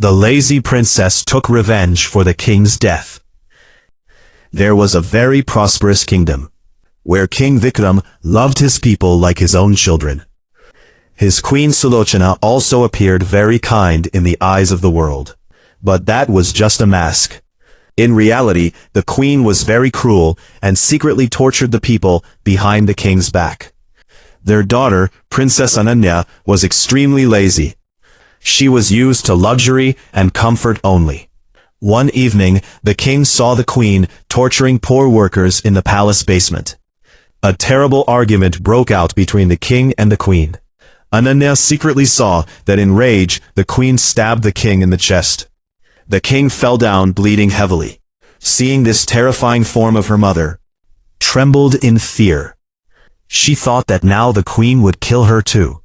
The lazy princess took revenge for the king's death. There was a very prosperous kingdom, where King Vikram loved his people like his own children. His queen Sulochana also appeared very kind in the eyes of the world. But that was just a mask. In reality, the queen was very cruel and secretly tortured the people behind the king's back. Their daughter, Princess Ananya, was extremely lazy. She was used to luxury and comfort only. One evening, the king saw the queen torturing poor workers in the palace basement. A terrible argument broke out between the king and the queen. Ananya secretly saw that in rage, the queen stabbed the king in the chest. The king fell down bleeding heavily. Seeing this terrifying form of her mother, trembled in fear. She thought that now the queen would kill her too.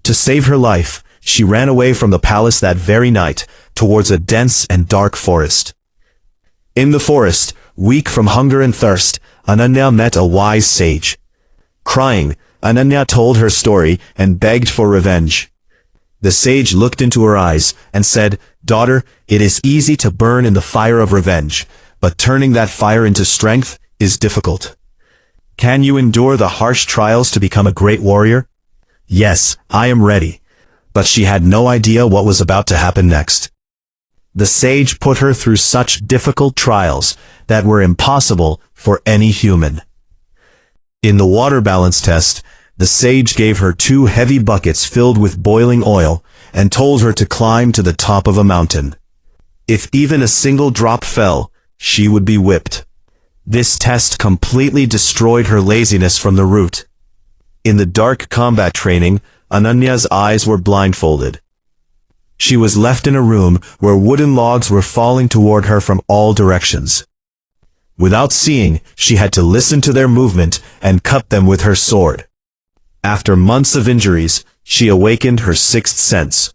To save her life, she ran away from the palace that very night, towards a dense and dark forest. In the forest, weak from hunger and thirst, Ananya met a wise sage. Crying, Ananya told her story and begged for revenge. The sage looked into her eyes and said, "Daughter, it is easy to burn in the fire of revenge, but turning that fire into strength is difficult. Can you endure the harsh trials to become a great warrior?" "Yes, I am ready." But she had no idea what was about to happen next. The sage put her through such difficult trials that were impossible for any human. In the water balance test, the sage gave her 2 heavy buckets filled with boiling oil and told her to climb to the top of a mountain. If even a single drop fell, she would be whipped. This test completely destroyed her laziness from the root. In the dark combat training, Ananya's eyes were blindfolded. She was left in a room where wooden logs were falling toward her from all directions. Without seeing, she had to listen to their movement and cut them with her sword. After months of injuries, she awakened her 6th sense.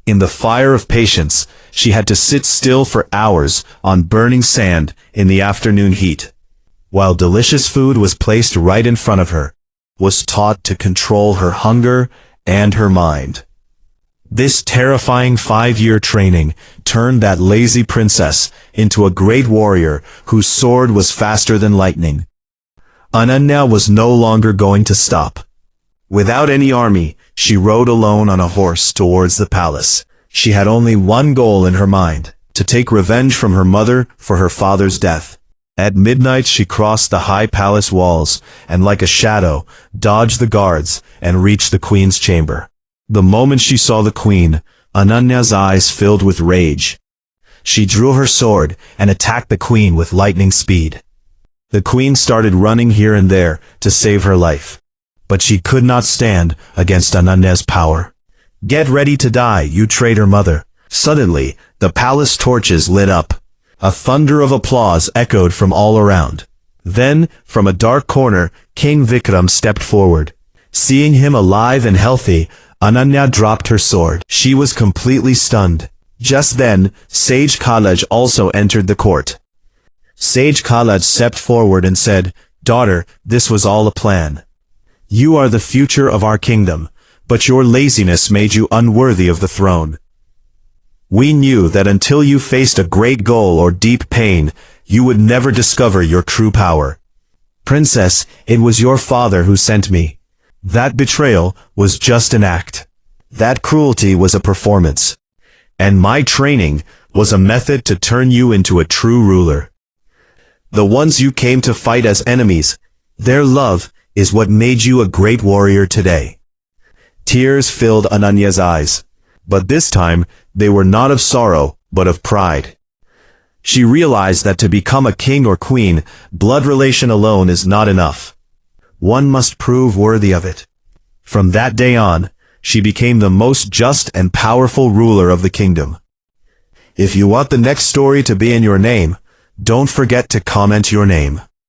In the fire of patience, she had to sit still for hours on burning sand in the afternoon heat, while delicious food was placed right in front of her, was taught to control her hunger and her mind. This terrifying 5-year training turned that lazy princess into a great warrior whose sword was faster than lightning. Ananya was no longer going to stop. Without any army, she rode alone on a horse towards the palace. She had only one goal in her mind, to take revenge from her mother for her father's death. At midnight she crossed the high palace walls, and like a shadow, dodged the guards, and reached the queen's chamber. The moment she saw the queen, Ananya's eyes filled with rage. She drew her sword, and attacked the queen with lightning speed. The queen started running here and there to save her life. But she could not stand against Ananya's power. "Get ready to die, you traitor mother." Suddenly, the palace torches lit up. A thunder of applause echoed from all around. Then, from a dark corner, King Vikram stepped forward. Seeing him alive and healthy, Ananya dropped her sword. She was completely stunned. Just then, Sage Kalaj also entered the court. Sage Kalaj stepped forward and said, "Daughter, this was all a plan. You are the future of our kingdom, but your laziness made you unworthy of the throne. We knew that until you faced a great goal or deep pain, you would never discover your true power. Princess, it was your father who sent me. That betrayal was just an act. That cruelty was a performance. And my training was a method to turn you into a true ruler. The ones you came to fight as enemies, their love is what made you a great warrior today." Tears filled Ananya's eyes, but this time they were not of sorrow, but of pride. She realized that to become a king or queen, blood relation alone is not enough. One must prove worthy of it. From that day on, she became the most just and powerful ruler of the kingdom. If you want the next story to be in your name, don't forget to comment your name.